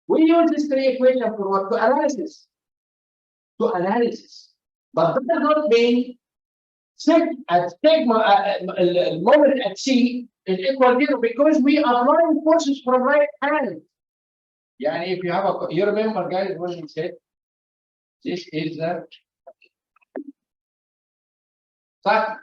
We use this three equation for what? To analysis. To analysis. But that does not mean at sigma moment at C is equal 0 because we are applying forces from right hand. Yeah, if you have you remember, guys, when we said this is the fact.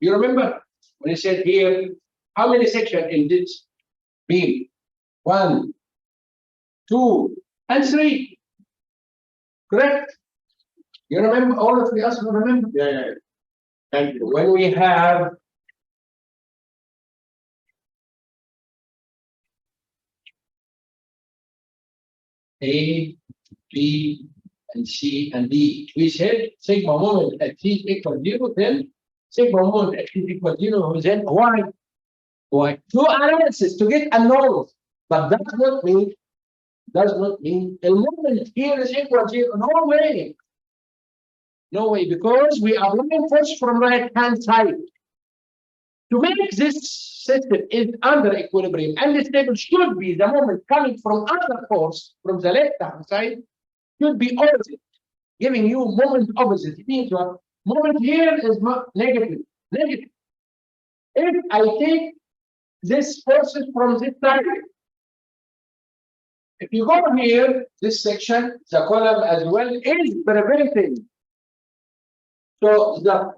You remember when he said here, how many sections in this beam? 1, 2, and 3. Correct? You remember? All of us remember? Yeah. And when we have A, B, and C, and D, we said sigma moment at T equal 0, then sigma moment at T equal 0, then why? Why? To analysis, to get unknowns. But that does not mean the moment here is equal to 0. No way. No way, because we are applying force from right hand side. To make this system is under equilibrium and the stable should be the moment coming from other force from the left hand side should be opposite, giving you moment opposite. It means what? Moment here is negative. Negative. If I take this forces from this side, if you go here, this section, the column as well is preventing. So the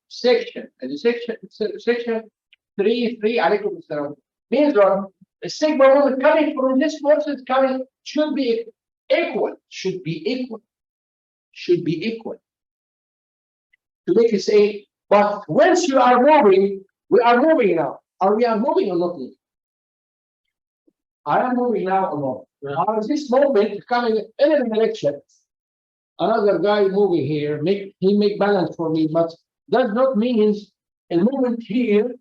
section 3 means what? The sigma moment coming from this force is coming should be equal. Should be equal. To make it say, but once you are moving, we are moving now. Are we are moving or not moving? I am moving now or not? Or this moment coming in an election? Another guy moving here, he make balance for me, but does not mean a moment here.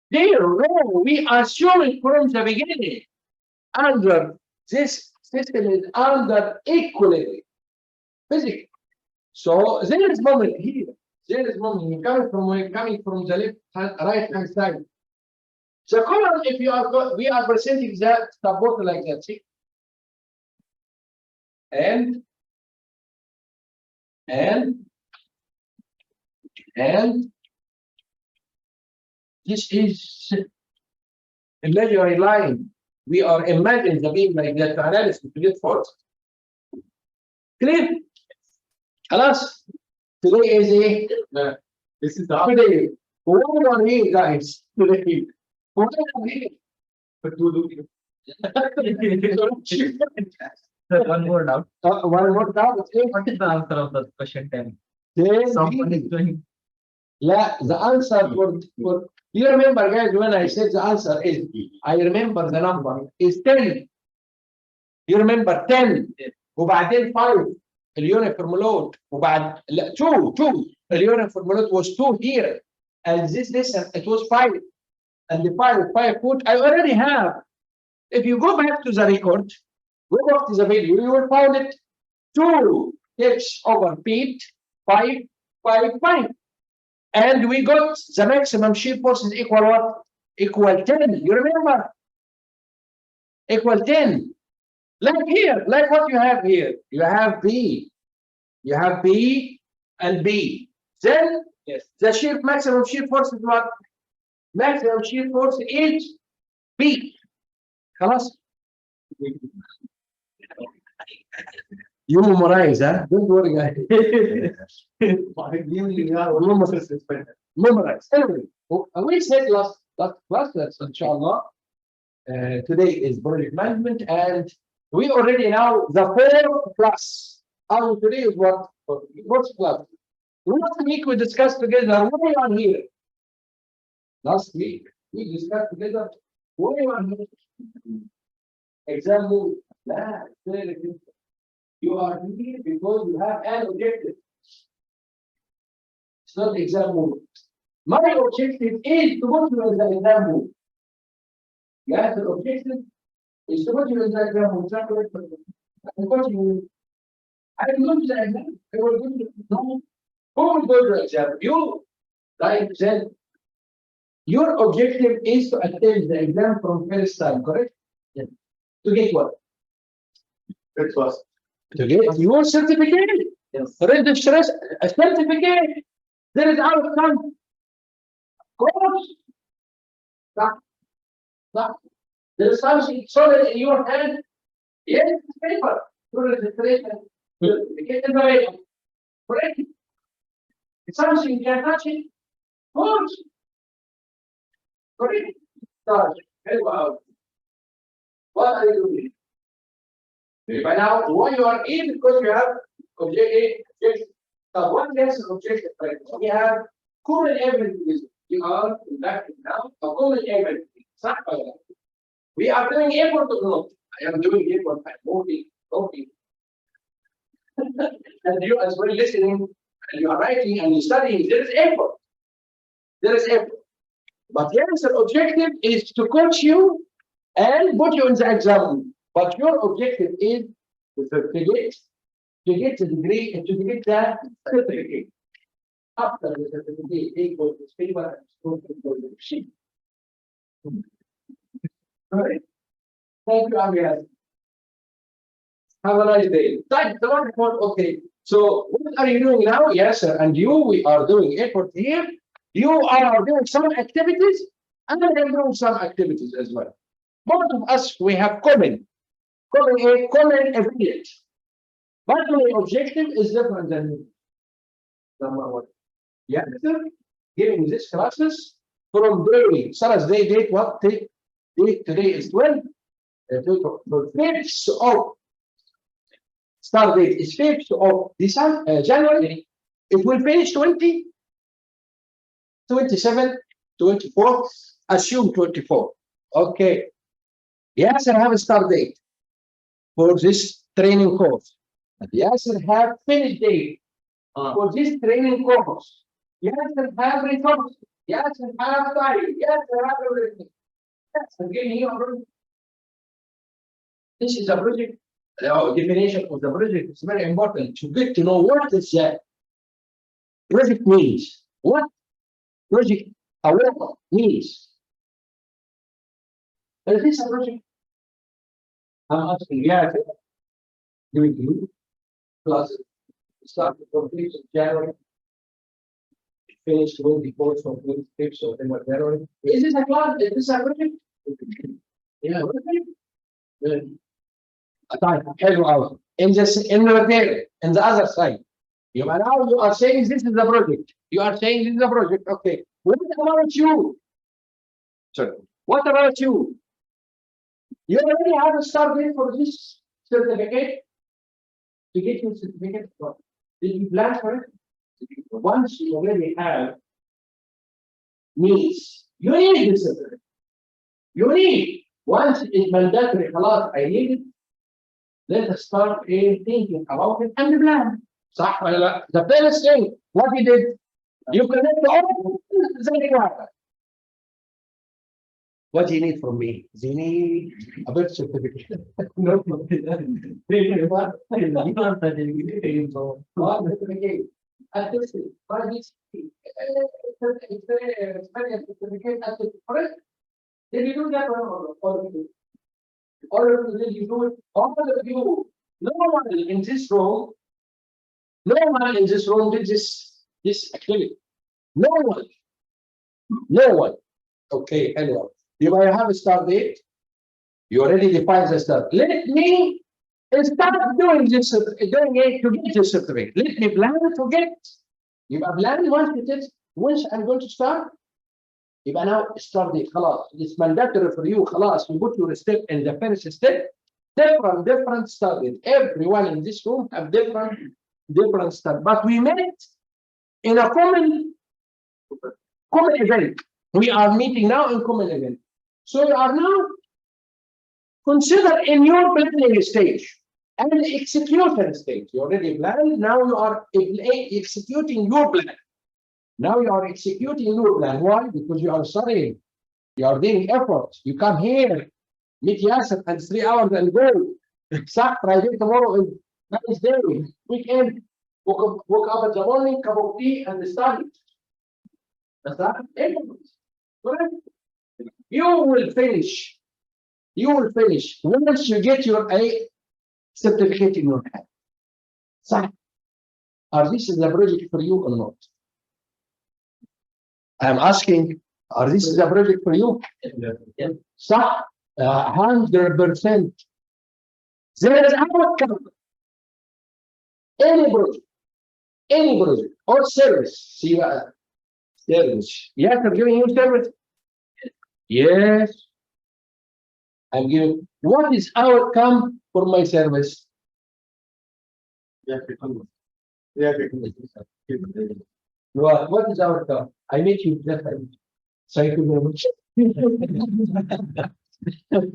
There, no, we are assuming from the beginning under this system is under equilibrium, physically. So there is moment here. There is moment coming from the left hand, right hand side. The column, if you are, we are presenting that support like that, see, and this is imaginary line. We are imagining the beam like that to analysis to get force. Clear? Alas, today is a this is the today. What are here, guys? Today. What are here? One more doubt. One more doubt. What is the answer of the question 10? Someone is doing. The answer for you remember, guys, when I said the answer is, I remember the number is 10. You remember 10 وبعدين 5 اليونيفورم لود وبعد 2 اليونيفورم لود was 2 here and this it was 5 and the 5 foot I already have. If you go back to the record, go back to the video, you will find it 2 tips over feet 5. And we got the maximum shear force is equal what? Equal 10. You remember? Equal 10. Like here, like what you have here. You have B. You have B and B. Then yes, the maximum shear force is what? Maximum shear force is B. خلاص? You memorize, huh? Don't worry, guys. Memorize. Anyway, we said last class, inshallah, today is project management, and we already know the 4 plus. And today is what? First class. Last week we discussed together way on here. Last week we discussed together way on here. Example. You are here because you have an objective. It's not exam move. My objective is to put you in the exam move. Yes, the objective is to put you in the exam move. I will go to the exam. I will go to no. Who will go to the exam? You. Right? Then your objective is to attend the exam from first time, correct? Yeah. To get what? It was. To get your certificate. Yes. Registration, a certificate. There is outcome. Course. There is something solid in your hand. Yes, it's paper. Your registration. Certificate is available. Correct? It's something you can touch it. Course. Correct? Start. Help out. What are you doing? By now, why you are in because you have objective. So one lesson objective, right? We have common abilities. You are conducting now a common ability. We are doing effort or not? I am doing effort. I'm moving. And you as well listening, and you are writing and you studying. There is effort. There is effort. But yes, the objective is to coach you and put you in the exam. But your objective is to get the degree and to get that certificate. After the certificate, take what this paper and store it for the sheet. All right. Thank you, Amir. Have a nice day. That's the one point. Okay. So what are you doing now? Yes, sir. And you, we are doing effort here. You are doing some activities, and I am doing some activities as well. Both of us, we have common affiliate. But my objective is different than number one. Yeah, giving this classes from day, Thursday date, what date? Today is 12. The 5th of start date is 5th of December, January. It will finish 20, 27, 24, assume 24. Okay. Yes, I have a start date for this training course. Yes, I have finish date for this training course. Yes, I have resources. Yes, I have time. Yes, I have everything. Yes, again here. This is a project. Definition of the project is very important to get to know what is the project means. What project award means. Is this a project? I'm asking, yeah, doing you plus start from 5th of January, finish 24th from 25th of January. Is this a class? Is this a project? Yeah, project. Hello out. In the other side. You are now you are saying this is the project. You are saying this is the project. Okay. What about you? Sorry. What about you? You already have a start date for this certificate. To get your certificate, did you plan for it? Once you already have needs, you need this certificate. You need. Once it's mandatory, I need it. Let us start thinking about it and plan. صح ولا لا? The first thing, what you did, you connect all the What do you need from me? Do you need a birth certificate? No, Did you do that or did you do it? All of you, no one in this room did this activity. No one. Okay, anyway. You might have a start date. You already defined the start. Let me start doing this, doing it to get this certificate. Let me plan to get. You are planning once I'm going to start. يبقى now start date خلاص. It's mandatory for you خلاص. You put your step in the first step. Different start date. Everyone in this room have different start. But we met in a common event. We are meeting now in common event. So you are now consider in your planning stage and execution stage. You already planned. Now you are executing your plan. Now you are executing your plan. Why? Because you are studying. You are doing effort. You come here, meet Yasser and 3 hours and go. Exact Friday tomorrow is nice day. Weekend. Woke up in the morning, cup of tea and study. Correct? You will finish. You will finish once you get your A certificate in your hand. صح. Are this is a project for you or not? I'm asking, are this is a project for you? صح. 100%. There is outcome. Any project or service. See, service. Yes, I'm giving you service. Yes. I'm giving. What is outcome for my service? What is outcome? I make you different. Thank you very much.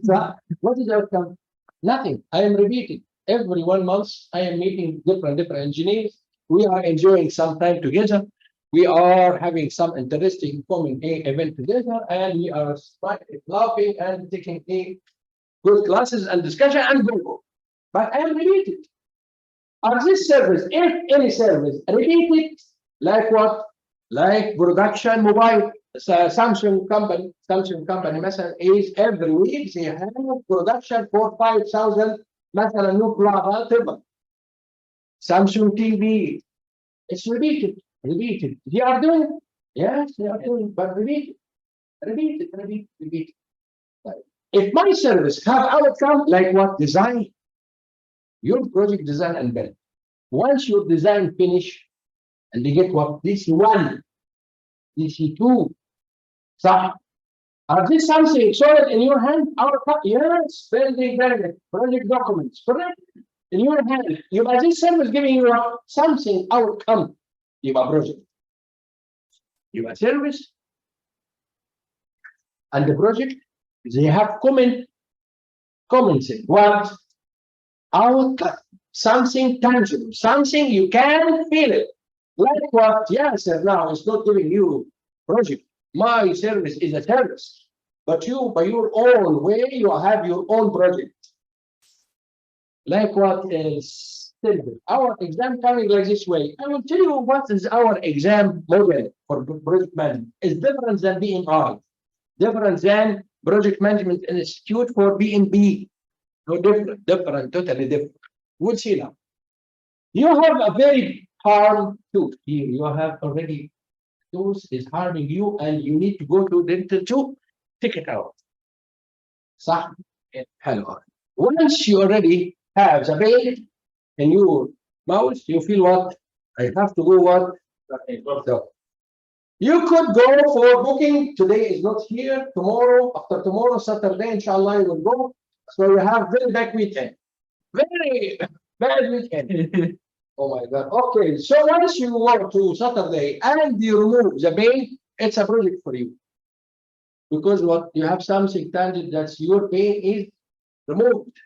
So, what is outcome? Nothing. I am repeating. Every 1 month, I am meeting different engineers. We are enjoying some time together. We are having some interesting common event together, and we are laughing and taking good classes and discussion and go. But I am repeating. Are this service, if any service, repeated, like what? Like production mobile. Samsung company مثلا is every week they have production for 5,000 مثلا new product. Samsung TV, it's repeated. They are doing, yes, they are doing, but repeated. If my service have outcome like what? Design, your project design and build. Once your design finish, and they get what? DC1, DC2. So, are this something solid in your hand? Yes, building project documents, correct? In your hand, you are this service giving you something outcome. You have a project, you have a service, and the project, they have comments. What? Outcome, something tangible, something you can feel it. Like what? Yes, sir, now it's not giving you project. My service is a service, but you, by your own way, you have your own project. Like what is our exam coming like this way? I will tell you what is our exam model for project management. It's different than BMI, different than Project Management Institute for BNB. No, different, totally different. We'll see now. You have a very hard tooth here. You have already. Tooth is harming you, and you need to go to dental to take it out. صح? Hello. Once you already have the pain in your mouth, you feel what? I have to go what? So, you could go for booking. Today is not here. Tomorrow, after tomorrow, Saturday, inshallah, you will go. So you have very bad weekend. Very bad weekend. Oh my God. Okay, so once you go to Saturday and you remove the pain, it's a project for you. Because what? You have something tangible that your pain is removed.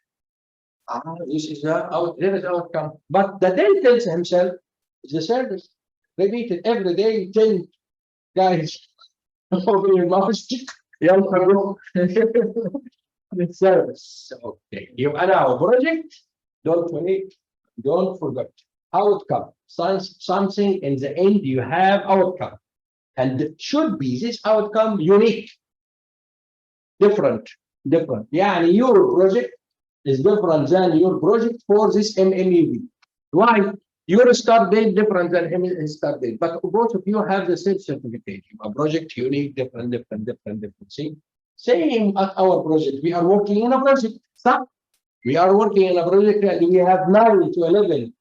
This is there is outcome. But the dentist himself is the service. Repeat it every day, 10 guys over your mouth stick. The service. Okay. You allow project, don't wait, don't forget. Outcome. Something in the end you have outcome. And it should be this outcome unique. Different. Yeah, your project is different than your project for this MMUP. Why? Your start date different than his start date. But both of you have the same certificate. A project unique, different. See? Same at our project. We are working in a project. Stop. We are working in a project and we have 9 to 11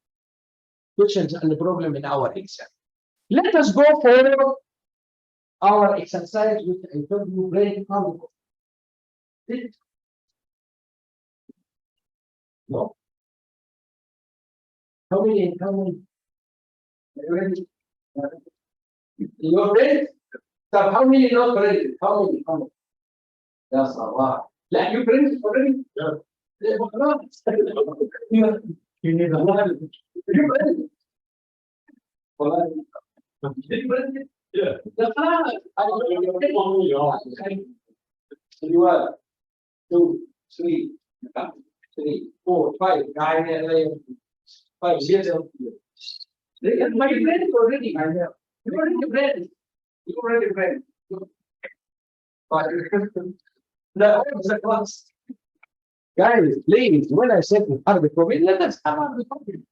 questions and the problem in our exam. Let us go for our exercise with a interview brain concept. No. How many? Ready? You're ready? So how many not ready? How many? That's a lot. Like you printed already? Yeah. You need a lot. You printed? Yeah. You are 2, 3, 4, 5. 5 years. They get my friend already. You already read. You already read. But the class. Guys, please, when I said hard copy, let us have hard copy.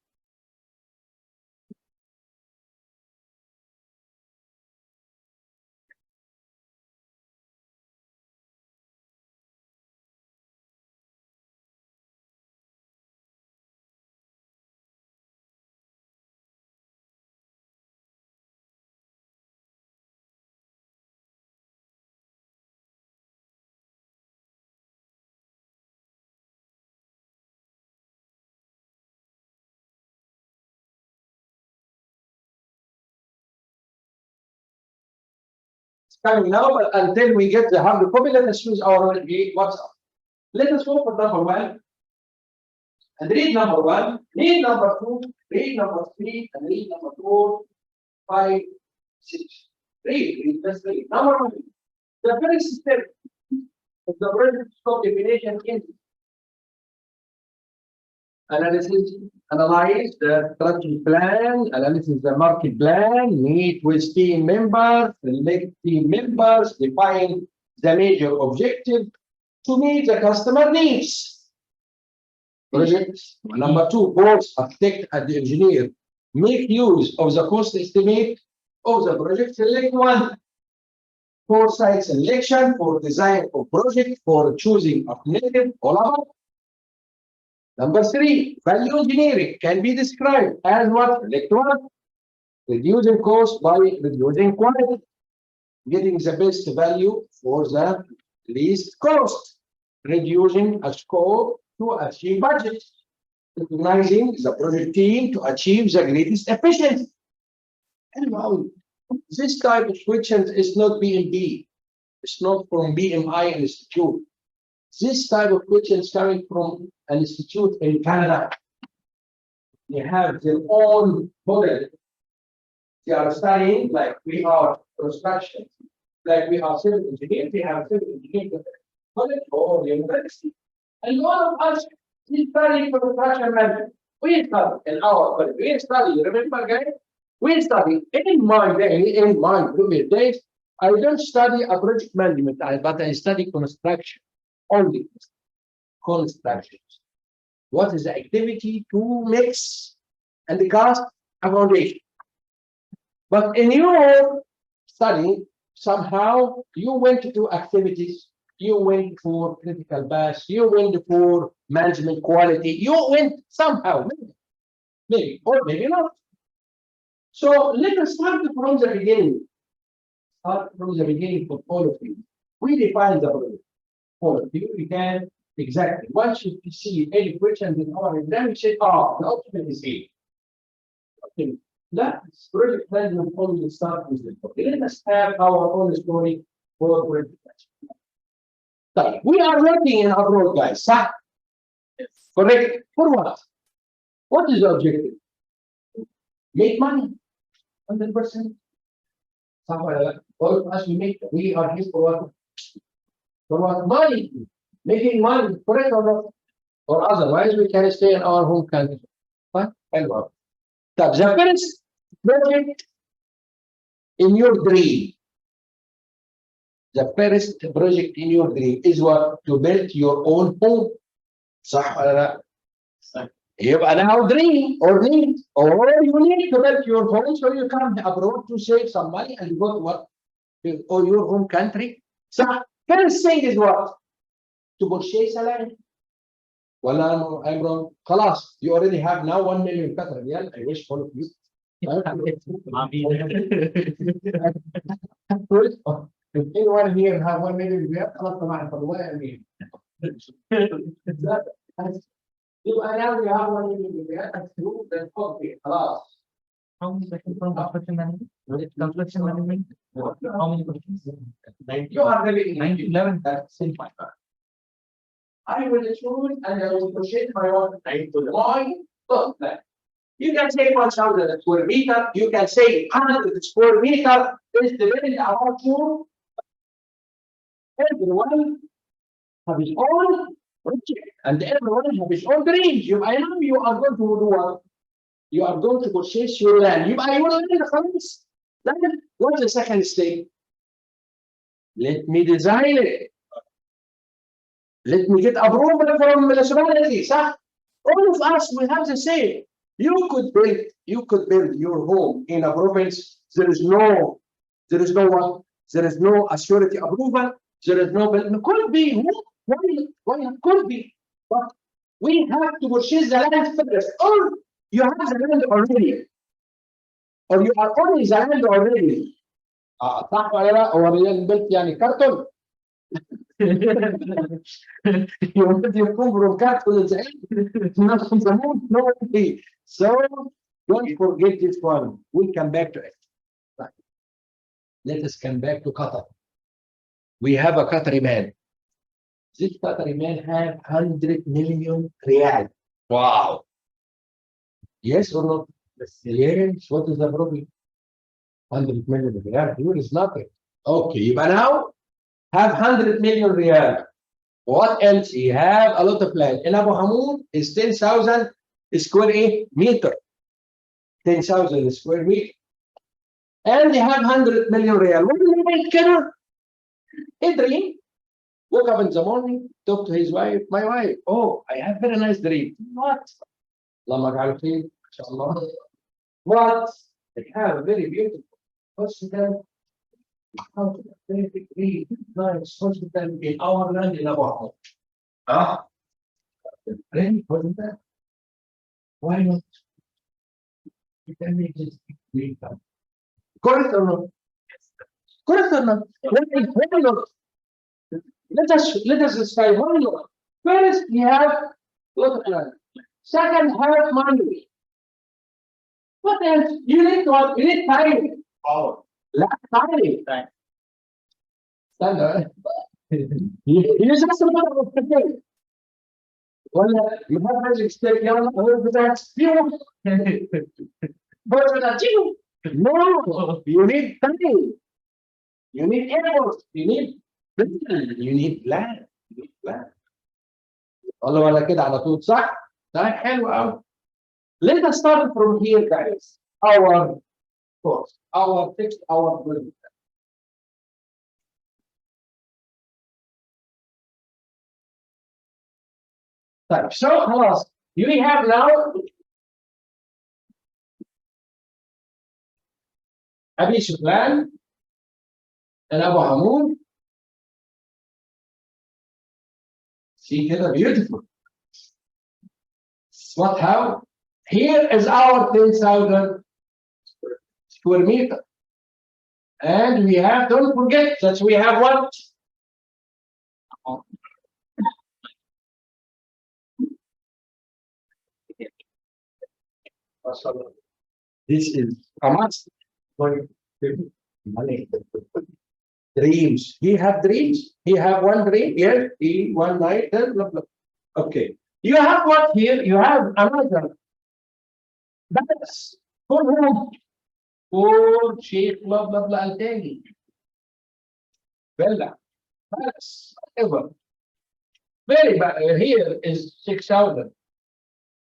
Coming now, but until we get the hard copy, let us use our WhatsApp. Let us go for number one. And read number one, read number two, read number three, and read number four, 5, 6. Read, let's read. Number one, the first step of the project scope definition is analysis, analyze the strategy plan, analysis the market plan, meet with team members, select team members, define the major objective to meet the customer needs. Project number two, both architect and the engineer make use of the cost estimate of the project. Select one for site selection, for design of project, for choosing alternative, all about. Number three, value engineering can be described as what? Select one, reducing cost by reducing quality, getting the best value for the least cost, reducing a scope to achieve budget, recognizing the project team to achieve the greatest efficiency. And now, this type of questions is not BMB. It's not from BMI Institute. This type of questions coming from an institute in Canada. They have their own model. They are studying like we are construction, like we are civil engineers. They have civil engineering college or university. And all of us, we study construction management. We study in our college. We study, remember guys? We study in my day, in my previous days, I don't study a project management, but I study construction. Only construction. What is the activity to mix and cast a foundation? But in your study, somehow you went to activities, you went for critical path, you went for management quality, you went somehow, maybe, or maybe not. So let us start from the beginning. Start from the beginning for all of you. We define the project. All of you, we can exactly. Once you see any questions in our exam, you say, oh, the option is A. Okay. Let's project management only start with it. Okay, let us have our own story for project management. We are working in abroad, guys. Yes. Correct. For what? What is the objective? Make money. 100%. All of us we are here for what? For what? Money. Making money. Correct or not? Or otherwise we can stay in our home country. Fine. And what? The first project in your dream. The first project in your dream is what? To build your own home. صح ولا لا؟ يبقى now dream or need or you need to build your home so you come abroad to save some money and go to what? Or your home country. صح. First thing is what? To purchase a land. Well, I'm wrong. خلاص. You already have now 1 million Qatar riyal. I wish all of you. If anyone here have 1 million riyal, خلاص طبعا for the I mean. يبقى now we have 1 million riyal. That's true. Then okay, خلاص. How many questions from construction management? Construction management? How many questions? You are living 11. That's simple. I will choose and I will purchase my own thought plan. You can say 1,000 square meter, you can say 100 square meter, is depending on you. Everyone have his own project and everyone have his own dreams. I know you are going to do what? You are going to purchase your land. You will land the funds. Then what's the second step? Let me design it. Let me get approval from the municipality. صح? All of us, we have the same. You could build your home in a province. There is no what? There is no authority approval. There is no building. Could be. Why could be? But we have to purchase the land first. Or you have the land already. Or you are owning the land already. صح ولا لا؟ هو البيت يعني كرتون. يمكن يكون بروكات كل زمان. So don't forget this one. We'll come back to it. Right. Let us come back to Qatar. We have a Qatari man. This Qatari man have 100 million riyal. Wow. Yes or no? Yes. What is the problem? 100 million riyal. Here is nothing. Okay, but now have 100 million riyal. What else? He have a lot of land. In Abu Hamud is 10,000 square meter. 10,000 square meter. And they have 100 million riyal. What do you make, Kenner? A dream. Woke up in the morning, talk to his wife. My wife, oh, I have very nice dream. What? What? They have a very beautiful hospital. Very nice hospital in our land in Abu Hamud. Ah, really? Wasn't that? Why not? You can make this big. Correct or not? Correct or not? Why not? Let us decide why not. First, we have lot of land. Second, have money. What else? You need what? You need time. Power. Time. Standard. You just about to say. Well, you have magic stick, you know, but that's you. But that's you. No, you need time. You need effort. You need land. You need land. والله ولا كده على طول صح؟ طيب حلو قوي. Let us start from here, guys. Our course, our text, our building. طيب so خلاص. You have now Abi Sufyan and Abu Hamud. See here, beautiful. What how? Here is our 10,000 square meter. And we have, don't forget that we have what? This is how much? Money. Dreams. He have dreams. He have one dream. Yes, he one night. Blah, blah. Okay. You have what here? You have another. That's for whom? For shape, blah, blah, blah. I'll tell you. Bella. That's whatever. Very bad. Here is 6,000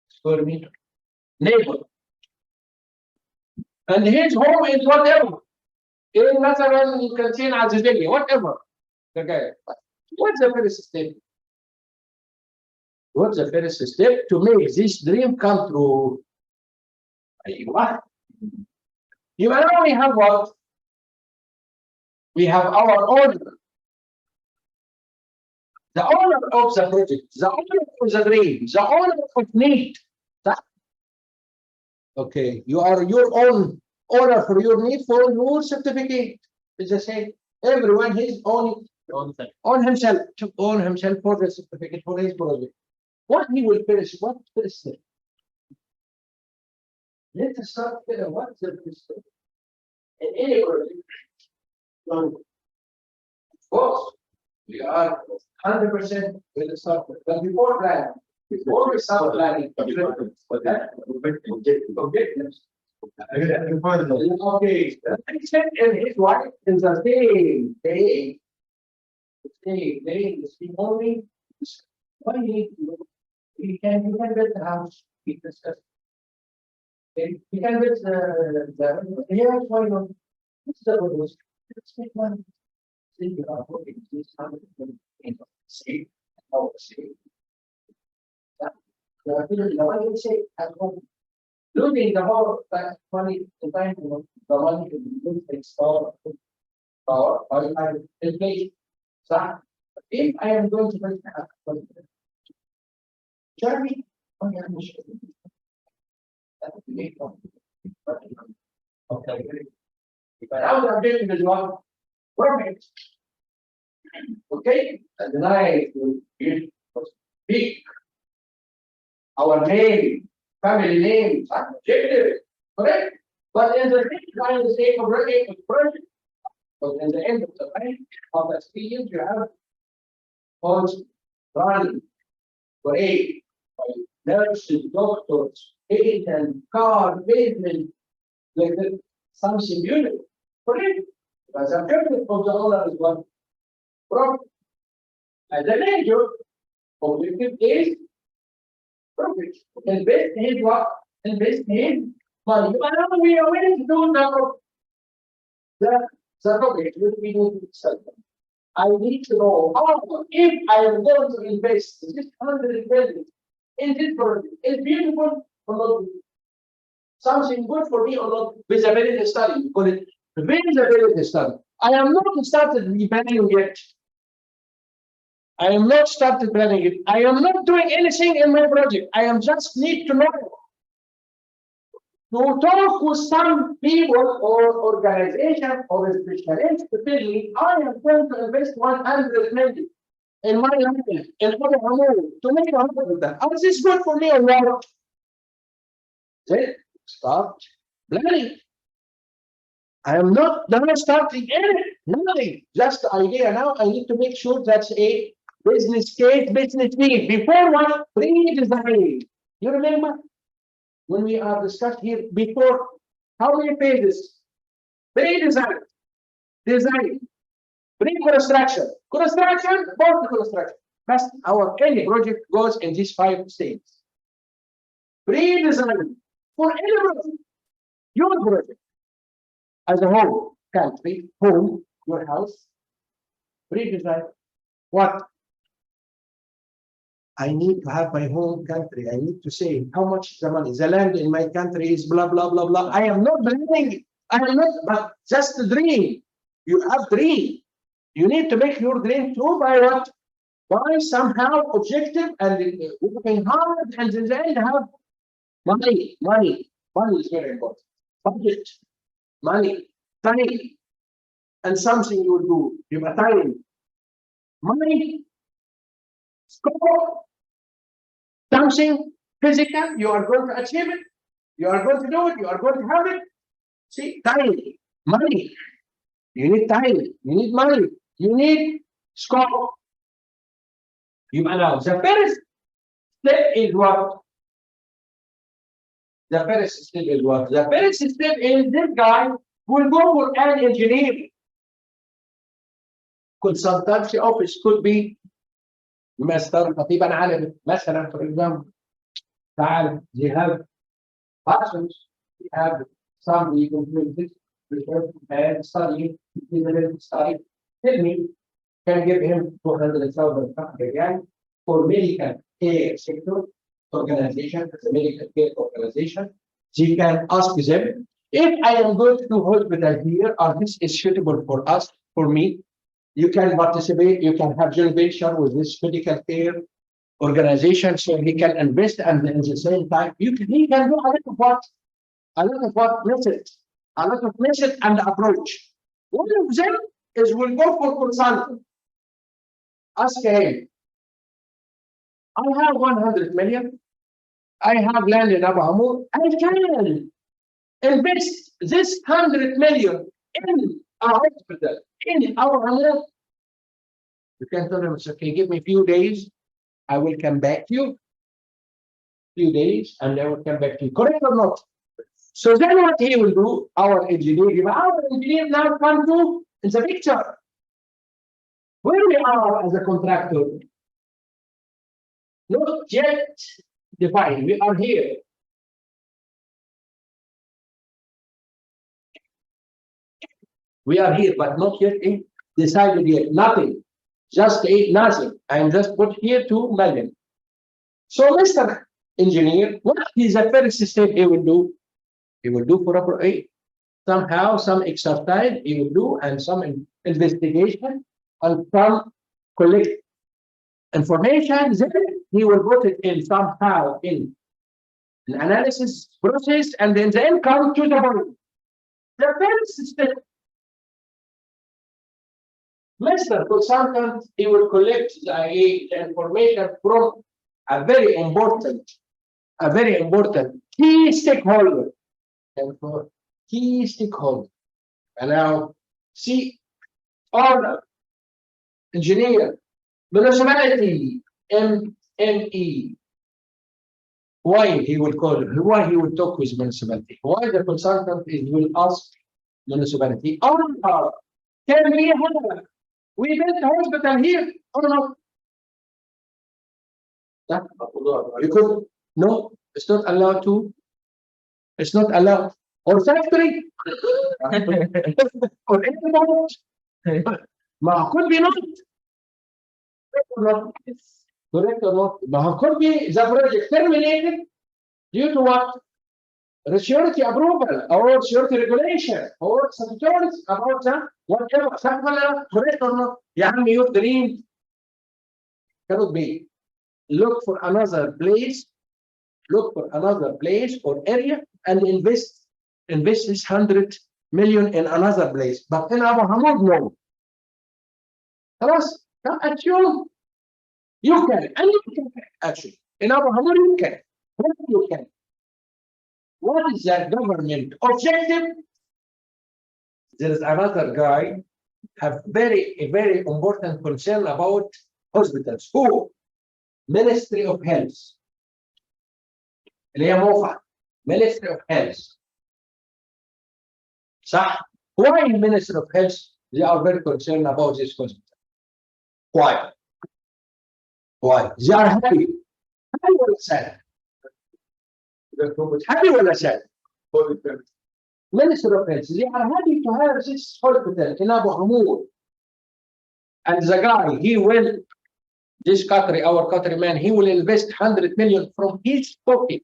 square meter. Neighbor. And his home is whatever. In مثلا you can see in Azizeli, whatever. Okay. What's the first step? What's the first step to make this dream come true? What? You know we have what? We have our owner. The owner of the project, the owner of the dream, the owner of need. Okay, you are your own owner for your need for your certificate. It's the same. Everyone his own on himself to own himself for the certificate for his project. What he will finish? What first step? Let us start with what's the first step? In any project. Of course, we are 100% with the software. But before that, before we start planning, objectives. Okay, except in his wife is the same day. The same only. What do you need to do? You can build the house. We discussed. You can build the yes, why not? Syllabus. Let's make one. See, you are working this time in see how to see. The money say at home. Looking the whole money, the time the money to be used in store power or I inflation. So if I am going to make Jeremy, oh yeah, that would be okay. But our objective is what? Perfect. Okay, and then I will pick our name, family name, objective, correct? But in the trying to say already expression, but in the end of the day of the experience, you have post running, great, nurses, doctors, agents, car, business, like that, something beautiful, correct? But the objective of the owner is what? Profit. And the major objective is profit. Invest in what? Invest in money. But now we are willing to do the profit, which we need to sell. I need to know how, if I am going to invest this 100 million in this project, is beautiful or not? Something good for me or not? Visibility study. We call it visibility study. I am not started planning yet. I am not started planning it. I am not doing anything in my project. I am just need to know. To talk with some people or organization or specialist to tell me I am going to invest 100 million in my life in order to make a hundred of that. Is this good for me or not? Then start planning. I am not done starting anything, nothing. Just the idea now. I need to make sure that's a business case, business need. Before what? Pre-design. You remember when we are discussed here before? How many pages? Pre-design, design, pre-construction, construction, post-construction. That's our any project goes in these 5 stages. Pre-design for any project, your project as a whole, country, home, your house. Pre-design. What? I need to have my home country. I need to say how much is the money. The land in my country is blah, blah, blah, blah. I am not dreaming. I am not, but just a dream. You have dream. You need to make your dream true by what? By somehow objective and working hard and in the end have money. Money is very important. Budget, money, time, and something you will do. You have time, money, scope, something physical, you are going to achieve it, you are going to do it, you are going to have it. See, time, money. You need time, you need money, you need scope. You know, the first step is what? The first step is what? The first step is this guy will go for an engineer. Consultancy office could be Master خطيبا عالم مثلا for example. تعال, they have persons, they have some people doing this research and study, tell me, can give him 200,000 again for medical care sector organization, as a medical care organization. They can ask them, if I am going to do hospital here, or this is suitable for us, for me, you can participate, you can have joint venture with this medical care organization, so he can invest, and at the same time, he can do a lot of what methods, a lot of method and approach. One of them is we'll go for consultant. Ask him, I have 100 million, I have land in Abu Hamur, I can invest this 100 million in a hospital in our Hamur. You can tell them, it's okay, give me a few days, I will come back to you. Few days, and I will come back to you. Correct or not? So then what he will do, our engineer now come to in the picture. Where we are as a contractor, not yet defined. We are here. We are here, but not yet decided yet. Nothing. Just nothing. I'm just put here 2 million. So, Mr. Engineer, what is the first step he will do? He will do for somehow some exercise he will do, and some investigation, and some collect information. Then he will put it in somehow in an analysis process, and then the end come to the point. The first step, Mr. Consultant, he will collect the information from a very important key stakeholder. And for key stakeholder. And now see order, engineer, municipality, MME. Why he will call it? Why he will talk with municipality? Why the consultant will ask municipality? Order, can we have? We built a hospital here or not? You could no, it's not allowed to. It's not allowed. Or factory. Or airport. Could be not. Correct or not? Could be the project terminated due to what? Security approval or security regulation or statutory about that. Whatever. Correct or not? Your dream cannot be. Look for another place. Look for another place or area and invest this 100 million in another place. But in Abu Hamad, no. خلاص, at you can, and you can actually. In Abu Hamad, you can. What you can? What is the government objective? There is another guy have a very important concern about hospitals. Who? Ministry of Health. اللي هي موقع Ministry of Health. صح؟ Why Ministry of Health they are very concerned about this hospital? Why? Why? They are happy. Happy ولا sad? Happy ولا sad? Ministry of Health they are happy to have this hospital in Abu Hamad. And the guy, he will, this Qatari, our Qatari man, he will invest 100 million from his pocket.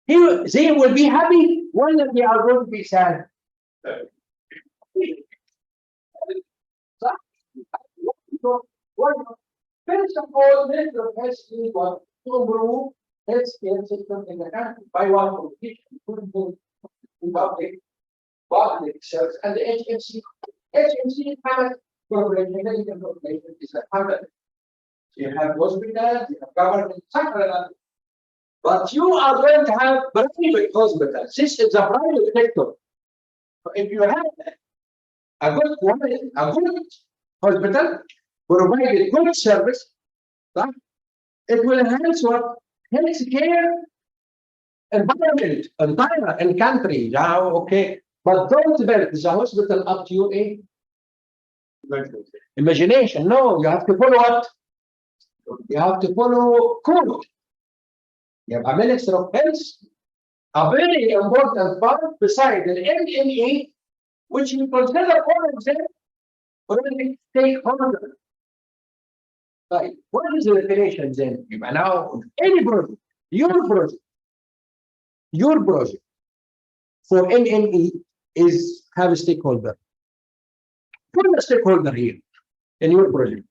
They will be happy when they are going to be sad. First of all, Minister of Health is what to improve healthcare system in the country by one public service and the HMC. HMC has corporation, medical corporation is a hundred. You have hospitals, you have government, etc. But you are going to have private hospitals. This is a private sector. So if you have a good quality, a good hospital, provided good service, right? It will enhance what? Healthcare environment, entire country. Now, okay. But don't build the hospital up to your imagination. No, you have to follow what? You have to follow code. You have a Minister of Health, a very important part beside the MME, which we consider all of them already stakeholders. Right. What is the definition then? Now, any project, your project for MME is have a stakeholder. Put a stakeholder here in your project.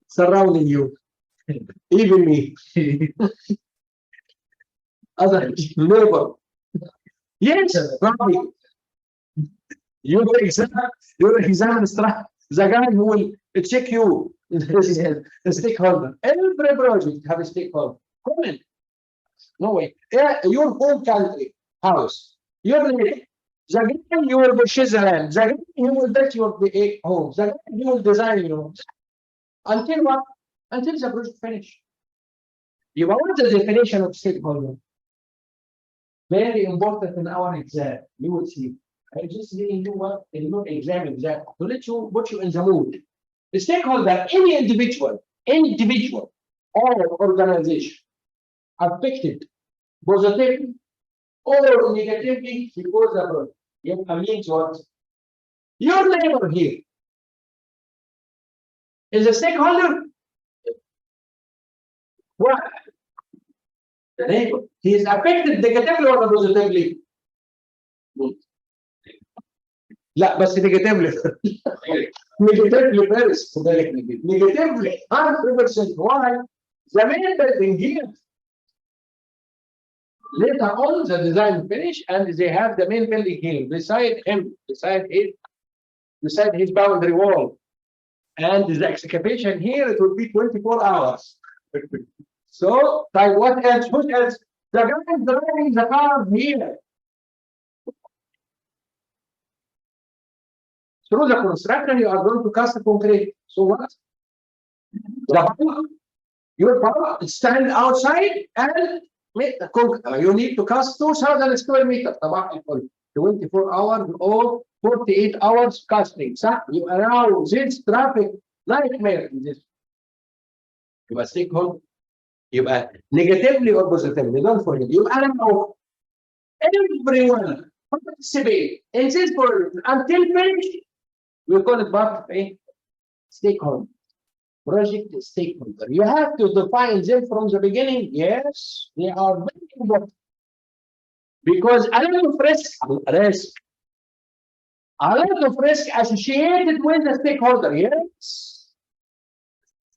Surrounding you. Even me. Other neighbor. Yes, Rabbi. Your exam instructor, the guy who will check you, the stakeholder. Every project have a stakeholder. Comment. No way. Your home country, house. Your neighbor. The guy you will purchase the land. The guy you will build your home. The guy you will design your home. Until what? Until the project finish. You want the definition of stakeholder. Very important in our exam. You will see. I just giving you what in your exam to let you put you in the mood. The stakeholder, any individual or organization affected positively or negatively because of the project. يبقى means what? Your neighbor here is a stakeholder. What? The neighbor. He is affected negatively or positively? لا بس negatively. Negatively first. Negatively 100%. Why? The main building here. Later on, the design finish, and they have the main building here beside him, beside his boundary wall. And the excavation here, it will be 24 hours. So, like what else? What else? The guy is driving the car here. Through the construction, you are going to cast the concrete. So what? The power, your power stand outside and make the concrete. You need to cast 2,000 square meters. 24 hours or 48 hours casting. So you allow this traffic nightmare in this. يبقى stakeholder يبقى negatively or positively. Don't forget. You allow everyone participate in this project until finished. We call it part of a stakeholder. Project stakeholder. You have to define them from the beginning. Yes, they are very important. Because a lot of risk associated with the stakeholder. Yes.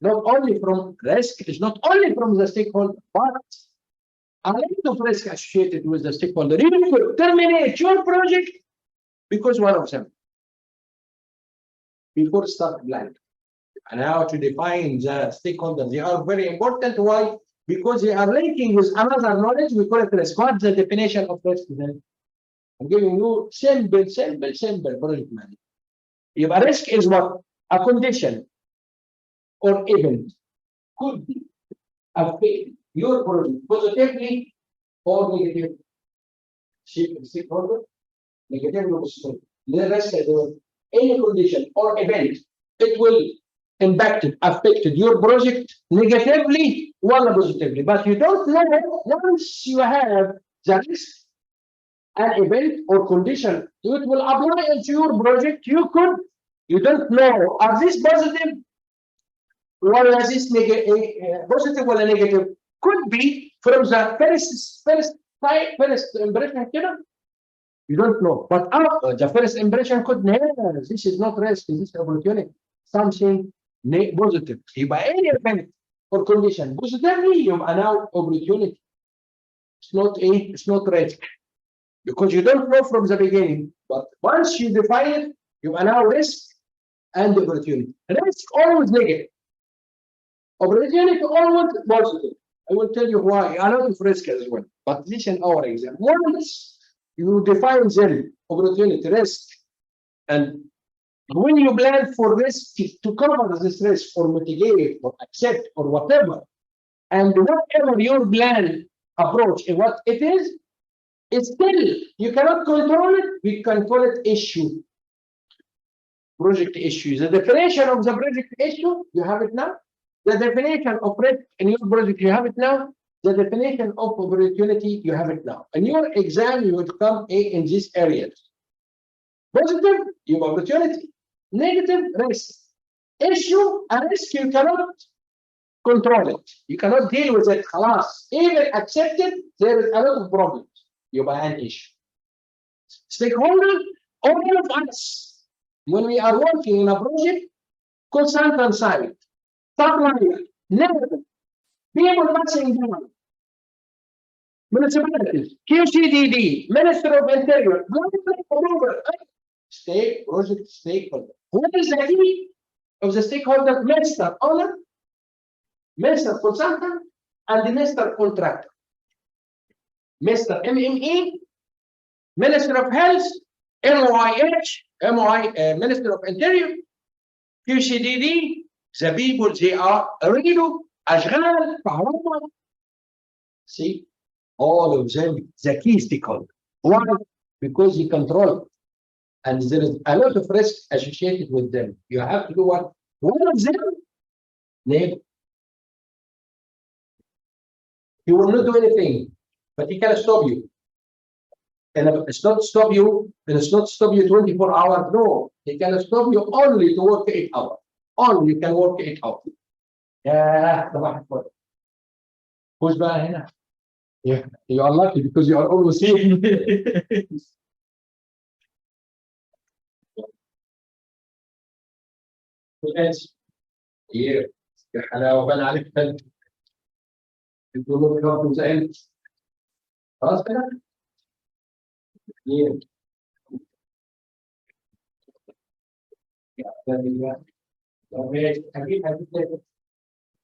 Not only from risk, is not only from the stakeholder, but a lot of risk associated with the stakeholder. You could terminate your project because one of them. Before start planning. And how to define the stakeholders. They are very important. Why? Because they are linking with another knowledge. We call it risk. What's the definition of risk then? I'm giving you simple project management. If a risk is what? A condition or event could affect your project positively or negatively. Stakeholder, negative or positive. The risk is any condition or event, it will affect your project negatively or positively. But you don't know once you have the risk, an event or condition, it will apply into your project. You don't know, are this positive or is this positive or negative? Could be from the first impression. You don't know, but the first impression could be, this is not risk, this is opportunity, something positive. By any event or condition, positively, you are now opportunity. It's not risk. Because you don't know from the beginning, but once you define it, you are now risk and opportunity. Risk always negative. Opportunity always positive. I will tell you why. A lot of risk as well. But this is our exam. Once you define them, opportunity, risk, and when you plan for risk to cover this risk or mitigate or accept or whatever, and whatever your plan approach and what it is, it's still you cannot control it. We can call it issue. Project issue. The definition of the project issue, you have it now. The definition of risk in your project, you have it now. The definition of opportunity, you have it now. In your exam, you would come in these areas. Positive, you have opportunity. Negative, risk. Issue, a risk you cannot control it. You cannot deal with it. Khalas. Even accepted, there is a lot of problems. You buy an issue. Stakeholder, all of us, when we are working in a project, consultant side, supplier, level, people passing down, municipalities, QCDD, Minister of Interior, project stakeholder. What is the key of the stakeholder? Minister owner, Minister consultant, and the Minister contractor. Mr. MME, Minister of Health, Minister of Interior, QCDD, the people, they are Rido, Ashghal, Kahraman. See, all of them, the key stakeholder. Why? Because you control it. And there is a lot of risk associated with them. You have to do what? One of them, name. He will not do anything, but he can stop you. And it's not stop you, and it's not stop you 24 hours. No, he can stop you only to work 8 hours. Only you can work 8 hours. Yeah, صباح الفل. Who's بقى هنا? Yeah, you are lucky because you are always here. Who else? Here. يا حلاوة بان عليك فن. الجمهور كم مسائل. خلاص كده؟ Here.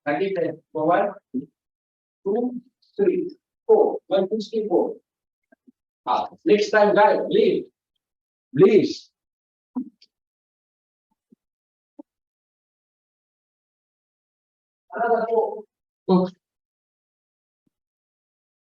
هجيب 1 2 3 4 1 2 3 4. Next time, guys, please. Another 4.